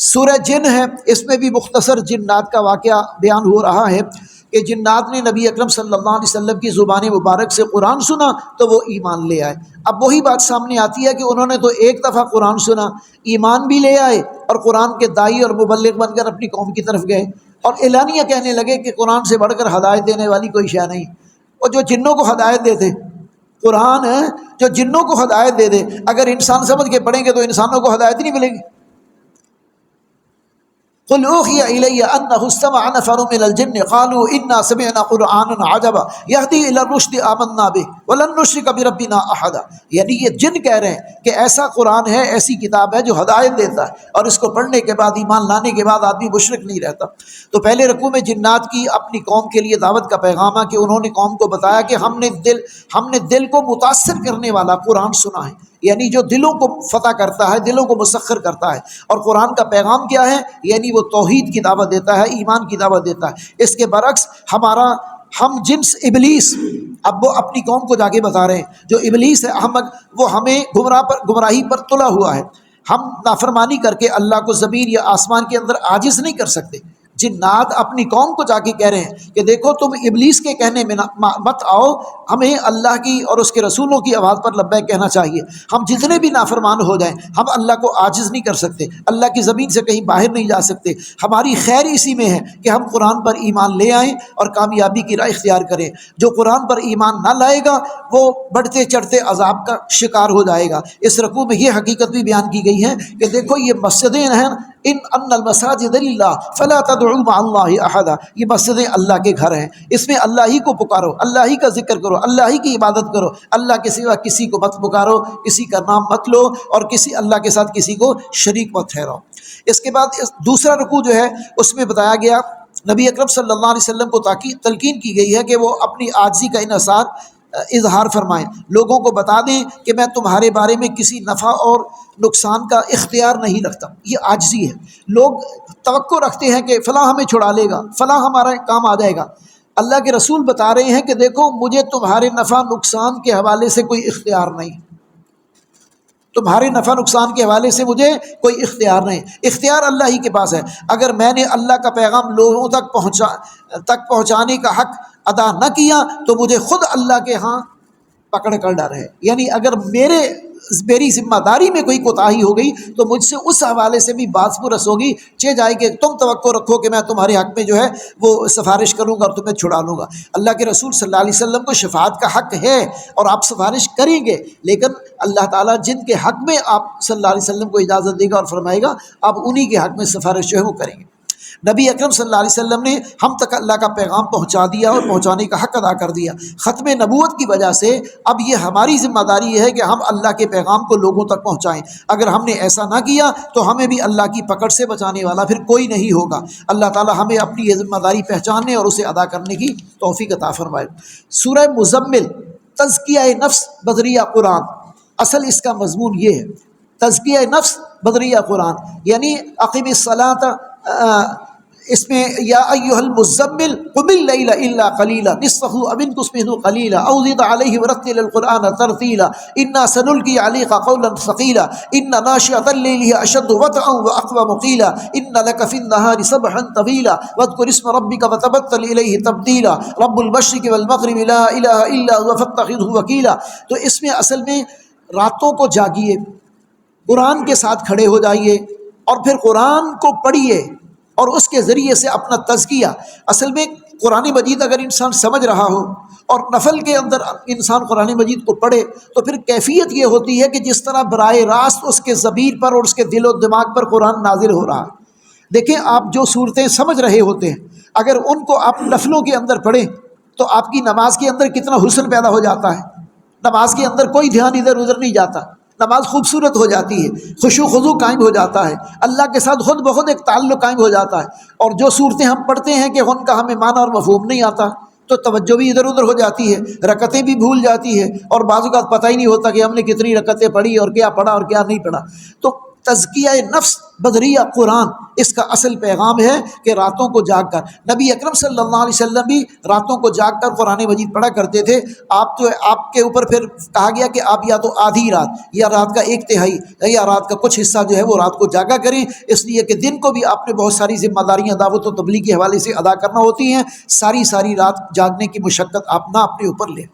سورہ جن ہے، اس میں بھی مختصر جنات کا واقعہ بیان ہو رہا ہے کہ جنات نے نبی اکرم صلی اللہ علیہ وسلم کی زبان مبارک سے قرآن سنا تو وہ ایمان لے آئے۔ اب وہی بات سامنے آتی ہے کہ انہوں نے تو ایک دفعہ قرآن سنا، ایمان بھی لے آئے اور قرآن کے داعی اور مبلغ بن کر اپنی قوم کی طرف گئے اور اعلانیہ کہنے لگے کہ قرآن سے بڑھ کر ہدایت دینے والی کوئی شے نہیں۔ اور جو جنوں کو ہدایت دیتے، قرآن جو جنوں کو ہدایت دے دے، اگر انسان سمجھ کے پڑھیں گے تو انسانوں کو ہدایت نہیں ملے گی۔ قل اوحی الی انہ استمع نفر من الجن قالوا انا سمعنا قرآنا عجبا یہدی الی الرشد آمنا بہ ولن نشرک بربنا احدا، یعنی یہ جن کہہ رہے ہیں کہ ایسا قرآن ہے، ایسی کتاب ہے جو ہدایت دیتا ہے، اور اس کو پڑھنے کے بعد، ایمان لانے کے بعد آدمی مشرک نہیں رہتا۔ تو پہلے رکوع میں جنات کی اپنی قوم کے لیے دعوت کا پیغام ہے کہ انہوں نے قوم کو بتایا کہ ہم نے دل کو متاثر کرنے والا قرآن سنا ہے، یعنی جو دلوں کو فتح کرتا ہے، دلوں کو مسخر کرتا ہے۔ اور قرآن کا پیغام کیا ہے؟ یعنی وہ توحید کی دعوت دیتا ہے، ایمان کی دعوت دیتا ہے۔ اس کے برعکس ہم جنس ابلیس، اب وہ اپنی قوم کو جا کے بتا رہے ہیں، جو ابلیس ہے احمق، وہ ہمیں گمراہی پر تلا ہوا ہے۔ ہم نافرمانی کر کے اللہ کو زمین یا آسمان کے اندر عاجز نہیں کر سکتے۔ جنات اپنی قوم کو جا کے کہہ رہے ہیں کہ دیکھو تم ابلیس کے کہنے میں مت آؤ، ہمیں اللہ کی اور اس کے رسولوں کی آواز پر لبیک کہنا چاہیے۔ ہم جتنے بھی نافرمان ہو جائیں، ہم اللہ کو عاجز نہیں کر سکتے، اللہ کی زمین سے کہیں باہر نہیں جا سکتے۔ ہماری خیر اسی میں ہے کہ ہم قرآن پر ایمان لے آئیں اور کامیابی کی راہ اختیار کریں۔ جو قرآن پر ایمان نہ لائے گا وہ بڑھتے چڑھتے عذاب کا شکار ہو جائے گا۔ اس رکوع میں یہ حقیقت بھی بیان کی گئی ہے کہ دیکھو یہ مسجدیں ہیں، ان المساجد للہ فلا تدعوا مع اللہ احدا، یہ مسجدیں اللہ کے گھر ہیں، اس میں اللہ ہی کو پکارو، اللہ ہی کا ذکر کرو، اللہ ہی کی عبادت کرو، اللہ کے سوا کسی کو مت پکارو، کسی کا نام مت لو اور اللہ کے ساتھ کسی کو شریک مت ٹھہراؤ۔ اس کے بعد دوسرا رکوع جو ہے اس میں بتایا گیا، نبی اکرم صلی اللہ علیہ وسلم کو تلقین کی گئی ہے کہ وہ اپنی عاجزی کا انحصار اظہار فرمائیں، لوگوں کو بتا دیں کہ میں تمہارے بارے میں کسی نفع اور نقصان کا اختیار نہیں رکھتا۔ یہ عاجزی ہے۔ لوگ توقع رکھتے ہیں کہ فلاں ہمیں چھڑا لے گا، فلاں ہمارا کام آ جائے گا۔ اللہ کے رسول بتا رہے ہیں کہ دیکھو مجھے تمہارے نفع نقصان کے حوالے سے کوئی اختیار نہیں، تمہارے نفع نقصان کے حوالے سے مجھے کوئی اختیار نہیں، اختیار اللہ ہی کے پاس ہے۔ اگر میں نے اللہ کا پیغام لوگوں تک پہنچانے کا حق ادا نہ کیا تو مجھے خود اللہ کے ہاں پکڑ کر ڈر ہے، یعنی اگر میری ذمہ داری میں کوئی کوتاہی ہو گئی تو مجھ سے اس حوالے سے بھی بات پرس ہوگی، جائے کہ تم توقع رکھو کہ میں تمہارے حق میں جو ہے وہ سفارش کروں گا اور تمہیں چھڑا لوں گا۔ اللہ کے رسول صلی اللہ علیہ وسلم کو شفاعت کا حق ہے اور آپ سفارش کریں گے، لیکن اللہ تعالیٰ جن کے حق میں آپ صلی اللہ علیہ وسلم کو اجازت دے گا اور فرمائے گا، آپ انہی کے حق میں سفارش جو ہے وہ کریں گے۔ نبی اکرم صلی اللہ علیہ وسلم نے ہم تک اللہ کا پیغام پہنچا دیا اور پہنچانے کا حق ادا کر دیا۔ ختم نبوت کی وجہ سے اب یہ ہماری ذمہ داری ہے کہ ہم اللہ کے پیغام کو لوگوں تک پہنچائیں۔ اگر ہم نے ایسا نہ کیا تو ہمیں بھی اللہ کی پکڑ سے بچانے والا پھر کوئی نہیں ہوگا۔ اللہ تعالی ہمیں اپنی یہ ذمہ داری پہچاننے اور اسے ادا کرنے کی توفیق عطا فرمائے۔ سورہ مزمل، تزکیہ نفس بدریہ قرآن، اصل اس کا مضمون یہ ہے، تزکیہ نفس بدریہ قرآن، یعنی اقیم الصلاۃ، اس میں یا ایھا المزمل قم اللیل الا قلیلا نصفہ او انقص منہ قلیلا او زد علیہ ورتل القرآن ترتیلا انا سنلقی علیک قولا ثقیلا ان ناشئۃ اللیل ہی اشد وطئا واقوم قیلا ان لک فی النہار سبحا طویلا واذکر اسم ربک وتبتل الیہ تبتیلا رب المشرق والمغرب لا الہ الا هو فاتخذہ وکیلا۔ تو اس میں اصل میں راتوں کو جاگیے، قرآن کے ساتھ کھڑے ہو جائیے اور پھر قرآن کو پڑھیے اور اس کے ذریعے سے اپنا تزکیہ۔ اصل میں قرآن مجید اگر انسان سمجھ رہا ہو اور نفل کے اندر انسان قرآن مجید کو پڑھے تو پھر کیفیت یہ ہوتی ہے کہ جس طرح براہ راست اس کے ضمیر پر اور اس کے دل و دماغ پر قرآن نازل ہو رہا ہے۔ دیکھیں آپ جو صورتیں سمجھ رہے ہوتے ہیں اگر ان کو آپ نفلوں کے اندر پڑھیں تو آپ کی نماز کے اندر کتنا حسن پیدا ہو جاتا ہے، نماز کے اندر کوئی دھیان ادھر ادھر نہیں جاتا، نماز خوبصورت ہو جاتی ہے، خشوع خضوع قائم ہو جاتا ہے، اللہ کے ساتھ خود بخود ایک تعلق قائم ہو جاتا ہے۔ اور جو صورتیں ہم پڑھتے ہیں کہ ان کا ہمیں معنی اور مفہوم نہیں آتا تو توجہ بھی ادھر ادھر ہو جاتی ہے، رکعتیں بھی بھول جاتی ہے اور بعض اوقات پتہ ہی نہیں ہوتا کہ ہم نے کتنی رکعتیں پڑھی اور کیا پڑھا اور کیا نہیں پڑھا۔ تو تزکیہ نفس بدریہ قرآن، اس کا اصل پیغام ہے کہ راتوں کو جاگ کر، نبی اکرم صلی اللہ علیہ وسلم بھی راتوں کو جاگ کر قرآن مجید پڑھا کرتے تھے۔ آپ کے اوپر پھر کہا گیا کہ آپ یا تو آدھی رات یا رات کا 1/3 یا رات کا کچھ حصہ جو ہے وہ رات کو جاگا کریں، اس لیے کہ دن کو بھی آپ نے بہت ساری ذمہ داریاں دعوت و تبلیغ کے حوالے سے ادا کرنا ہوتی ہیں، ساری رات جاگنے کی مشقت آپ نہ اپنے اوپر لیں۔